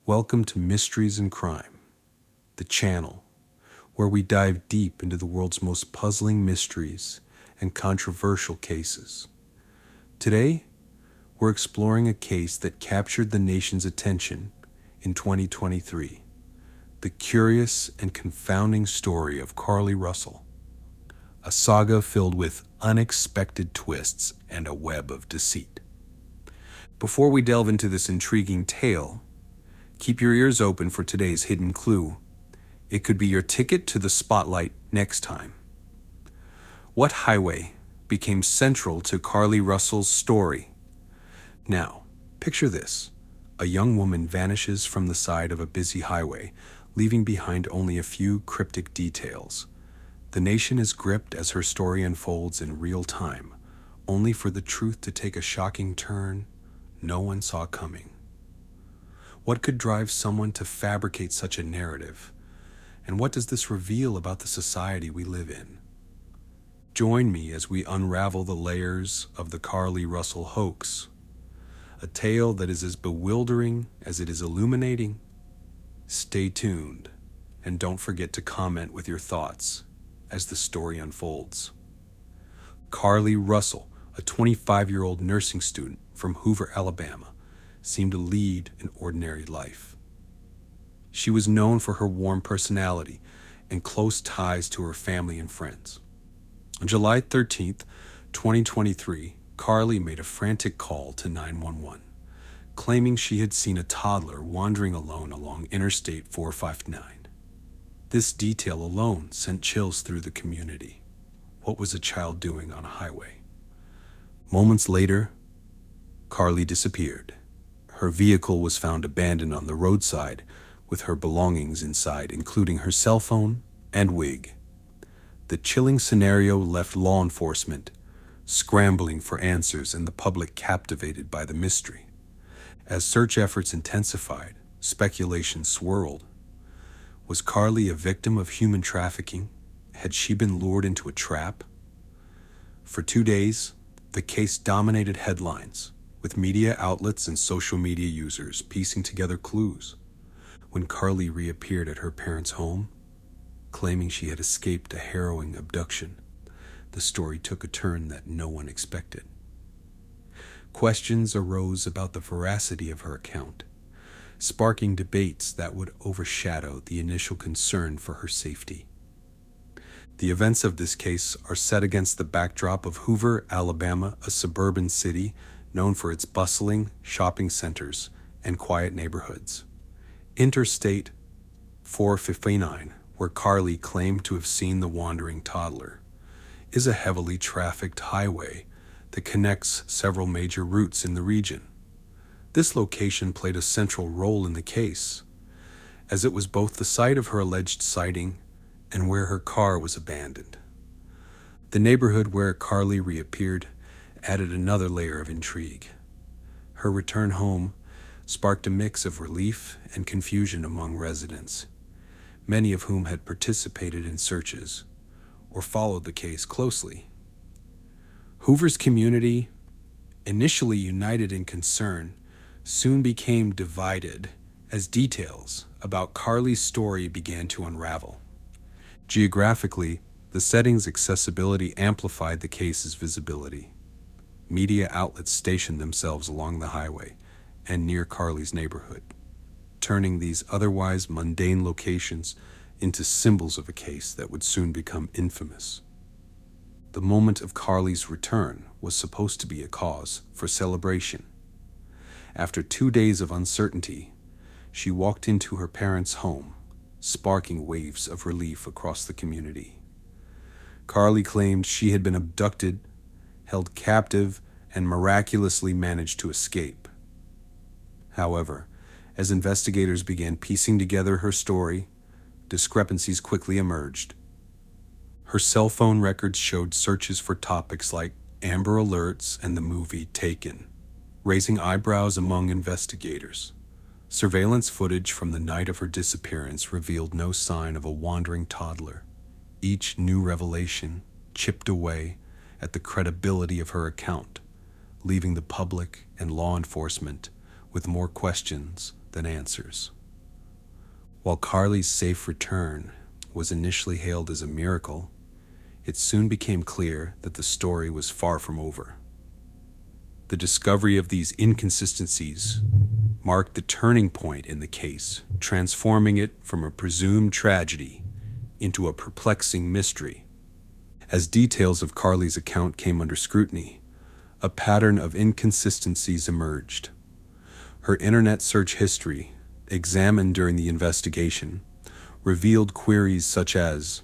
Welcome to Mysteries and Crime, the channel where we dive deep into the world's most puzzling mysteries and controversial cases. Today, we're exploring a case that captured the nation's attention in 2023, the curious and confounding story of Carlee Russell, a saga filled with unexpected twists and a web of deceit. Before we delve into this intriguing tale, keep your ears open for today's hidden clue. It could be your ticket to the spotlight next time. What highway became central to Carlee Russell's story? Now, picture this. A young woman vanishes from the side of a busy highway, leaving behind only a few cryptic details. The nation is gripped as her story unfolds in real time, only for the truth to take a shocking turn no one saw coming. What could drive someone to fabricate such a narrative? And what does this reveal about the society we live in? Join me as we unravel the layers of the Carlee Russell hoax, a tale that is as bewildering as it is illuminating. Stay tuned, and don't forget to comment with your thoughts as the story unfolds. Carlee Russell, a 25-year-old nursing student from Hoover, Alabama, seemed to lead an ordinary life. She was known for her warm personality and close ties to her family and friends. On July 13th, 2023, Carlee made a frantic call to 911, claiming she had seen a toddler wandering alone along Interstate 459. This detail alone sent chills through the community. What was a child doing on a highway? Moments later, Carlee disappeared. Her vehicle was found abandoned on the roadside with her belongings inside, including her cell phone and wig. The chilling scenario left law enforcement scrambling for answers and the public captivated by the mystery. As search efforts intensified, speculation swirled. Was Carlee a victim of human trafficking? Had she been lured into a trap? For 2 days, the case dominated headlines, with media outlets and social media users piecing together clues. When Carlee reappeared at her parents' home, claiming she had escaped a harrowing abduction, the story took a turn that no one expected. Questions arose about the veracity of her account, sparking debates that would overshadow the initial concern for her safety. The events of this case are set against the backdrop of Hoover, Alabama, a suburban city known for its bustling shopping centers and quiet neighborhoods. Interstate 459, where Carlee claimed to have seen the wandering toddler, is a heavily trafficked highway that connects several major routes in the region. This location played a central role in the case, as it was both the site of her alleged sighting and where her car was abandoned. The neighborhood where Carlee reappeared added another layer of intrigue. Her return home sparked a mix of relief and confusion among residents, many of whom had participated in searches or followed the case closely. Hoover's community, initially united in concern, soon became divided as details about Carlee's story began to unravel. Geographically, the setting's accessibility amplified the case's visibility. Media outlets stationed themselves along the highway and near Carlee's neighborhood, turning these otherwise mundane locations into symbols of a case that would soon become infamous. The moment of Carlee's return was supposed to be a cause for celebration. After 2 days of uncertainty, she walked into her parents' home, sparking waves of relief across the community. Carlee claimed she had been abducted, held captive, and miraculously managed to escape. However, as investigators began piecing together her story, discrepancies quickly emerged. Her cell phone records showed searches for topics like Amber Alerts and the movie Taken, raising eyebrows among investigators. Surveillance footage from the night of her disappearance revealed no sign of a wandering toddler. Each new revelation chipped away at the credibility of her account, leaving the public and law enforcement with more questions than answers. While Carlee's safe return was initially hailed as a miracle, it soon became clear that the story was far from over. The discovery of these inconsistencies marked the turning point in the case, transforming it from a presumed tragedy into a perplexing mystery. As details of Carlee's account came under scrutiny, a pattern of inconsistencies emerged. Her internet search history, examined during the investigation, revealed queries such as,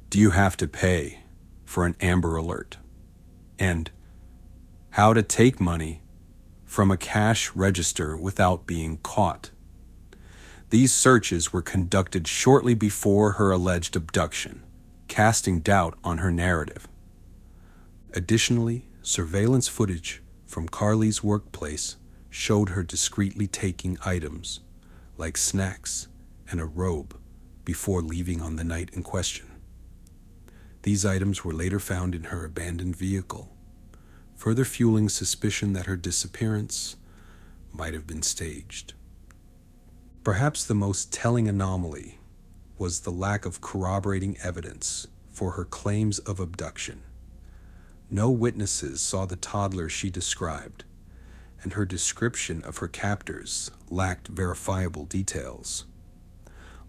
"Do you have to pay for an Amber Alert?" and "How to take money from a cash register without being caught." These searches were conducted shortly before her alleged abduction, casting doubt on her narrative. Additionally, surveillance footage from Carlee's workplace showed her discreetly taking items like snacks and a robe before leaving on the night in question. These items were later found in her abandoned vehicle, further fueling suspicion that her disappearance might have been staged. Perhaps the most telling anomaly was the lack of corroborating evidence for her claims of abduction. No witnesses saw the toddler she described, and her description of her captors lacked verifiable details.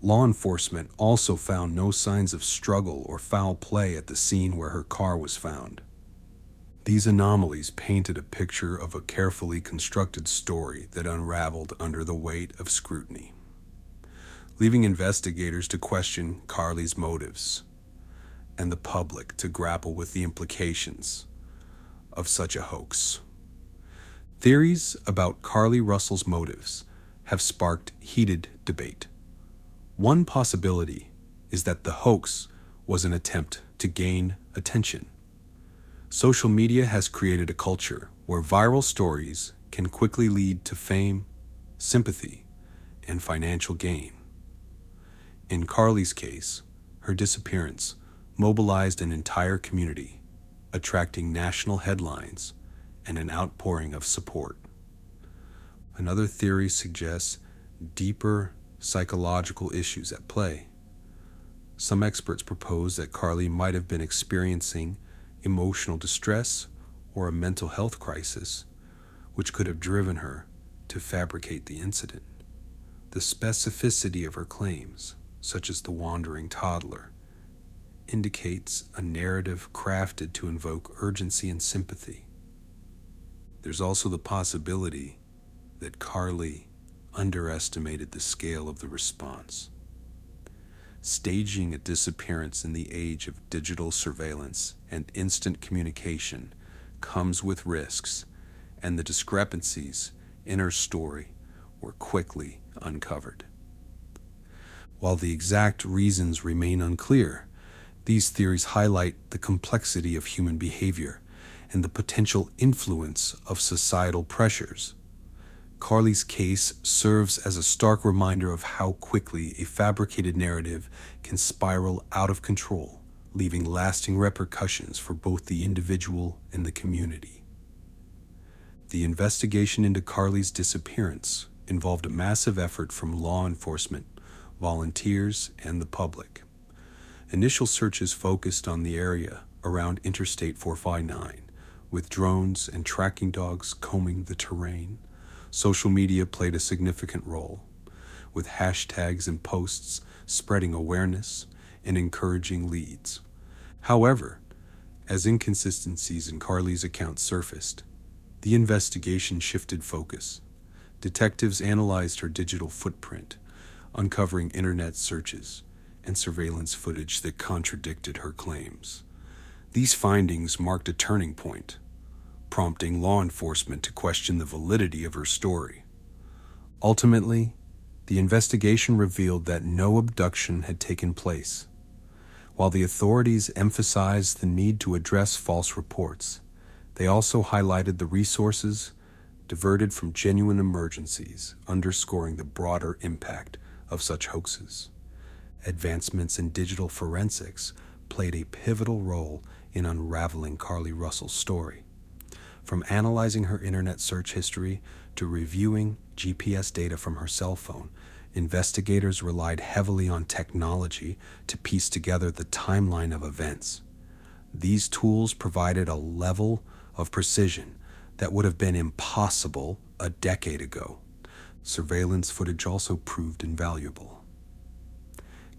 Law enforcement also found no signs of struggle or foul play at the scene where her car was found. These anomalies painted a picture of a carefully constructed story that unraveled under the weight of scrutiny, leaving investigators to question Carlee's motives and the public to grapple with the implications of such a hoax. Theories about Carlee Russell's motives have sparked heated debate. One possibility is that the hoax was an attempt to gain attention. Social media has created a culture where viral stories can quickly lead to fame, sympathy, and financial gain. In Carlee's case, her disappearance mobilized an entire community, attracting national headlines and an outpouring of support. Another theory suggests deeper psychological issues at play. Some experts propose that Carlee might have been experiencing emotional distress or a mental health crisis, which could have driven her to fabricate the incident. The specificity of her claims, such as the wandering toddler, indicates a narrative crafted to invoke urgency and sympathy. There's also the possibility that Carlee underestimated the scale of the response. Staging a disappearance in the age of digital surveillance and instant communication comes with risks, and the discrepancies in her story were quickly uncovered. While the exact reasons remain unclear, these theories highlight the complexity of human behavior and the potential influence of societal pressures. Carlee's case serves as a stark reminder of how quickly a fabricated narrative can spiral out of control, leaving lasting repercussions for both the individual and the community. The investigation into Carlee's disappearance involved a massive effort from law enforcement, volunteers, and the public. Initial searches focused on the area around Interstate 459, with drones and tracking dogs combing the terrain. Social media played a significant role, with hashtags and posts spreading awareness and encouraging leads. However, as inconsistencies in Carlee's account surfaced, the investigation shifted focus. Detectives analyzed her digital footprint, uncovering internet searches and surveillance footage that contradicted her claims. These findings marked a turning point, prompting law enforcement to question the validity of her story. Ultimately, the investigation revealed that no abduction had taken place. While the authorities emphasized the need to address false reports, they also highlighted the resources diverted from genuine emergencies, underscoring the broader impact of such hoaxes. Advancements in digital forensics played a pivotal role in unraveling Carlee Russell's story. From analyzing her internet search history to reviewing GPS data from her cell phone, Investigators relied heavily on technology to piece together the timeline of events. These tools provided a level of precision that would have been impossible a decade ago. Surveillance footage also proved invaluable.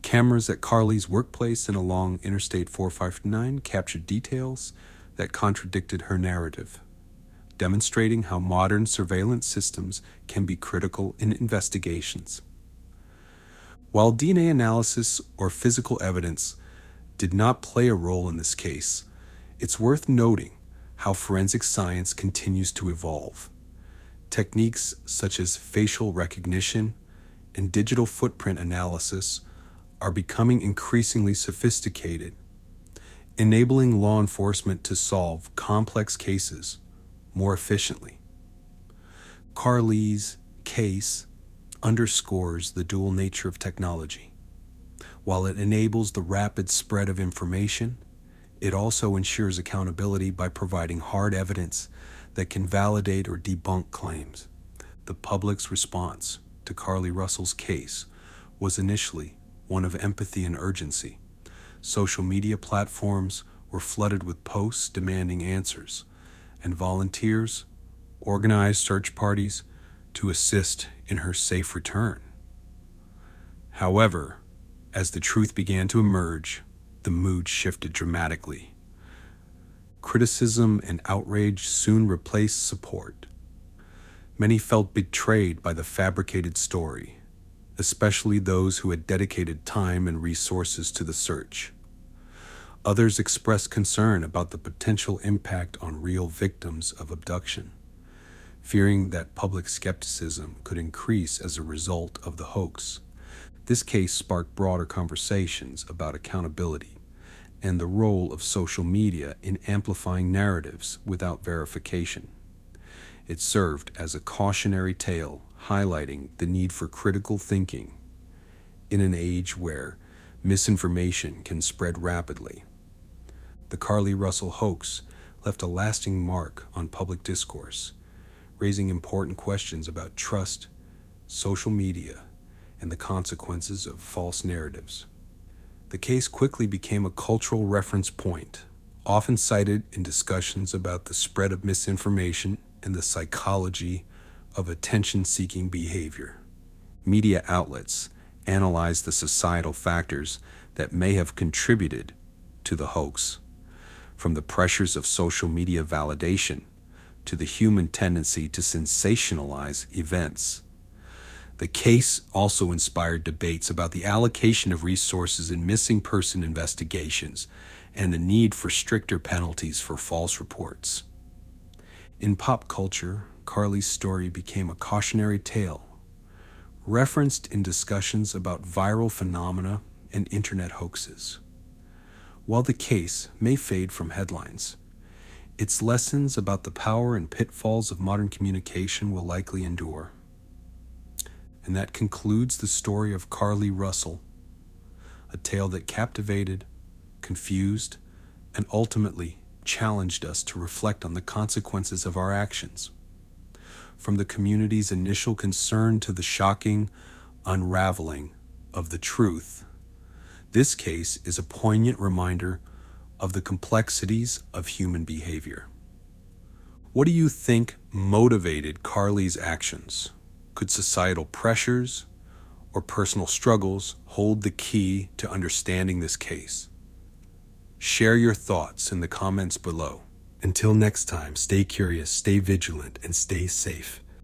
Cameras at Carlee's workplace and along Interstate 459 captured details that contradicted her narrative, demonstrating how modern surveillance systems can be critical in investigations. While DNA analysis or physical evidence did not play a role in this case, it's worth noting how forensic science continues to evolve. Techniques such as facial recognition and digital footprint analysis are becoming increasingly sophisticated, enabling law enforcement to solve complex cases more efficiently. Carlee's case underscores the dual nature of technology. While it enables the rapid spread of information, it also ensures accountability by providing hard evidence that can validate or debunk claims. The public's response to Carlee Russell's case was initially one of empathy and urgency. Social media platforms were flooded with posts demanding answers, and volunteers organized search parties to assist in her safe return. However, as the truth began to emerge, the mood shifted dramatically. Criticism and outrage soon replaced support. Many felt betrayed by the fabricated story, especially those who had dedicated time and resources to the search. Others expressed concern about the potential impact on real victims of abduction, fearing that public skepticism could increase as a result of the hoax. This case sparked broader conversations about accountability and the role of social media in amplifying narratives without verification. It served as a cautionary tale highlighting the need for critical thinking in an age where misinformation can spread rapidly. The Carlee Russell hoax left a lasting mark on public discourse, raising important questions about trust, social media, and the consequences of false narratives. The case quickly became a cultural reference point, often cited in discussions about the spread of misinformation and the psychology of attention-seeking behavior. Media outlets analyzed the societal factors that may have contributed to the hoax, from the pressures of social media validation to the human tendency to sensationalize events. The case also inspired debates about the allocation of resources in missing person investigations and the need for stricter penalties for false reports. In pop culture, Carlee's story became a cautionary tale, referenced in discussions about viral phenomena and internet hoaxes. While the case may fade from headlines, its lessons about the power and pitfalls of modern communication will likely endure. And that concludes the story of Carlee Russell, a tale that captivated, confused, and ultimately challenged us to reflect on the consequences of our actions. From the community's initial concern to the shocking unraveling of the truth, this case is a poignant reminder of the complexities of human behavior. What do you think motivated Carlee's actions? Could societal pressures or personal struggles hold the key to understanding this case? Share your thoughts in the comments below. Until next time, stay curious, stay vigilant, and stay safe.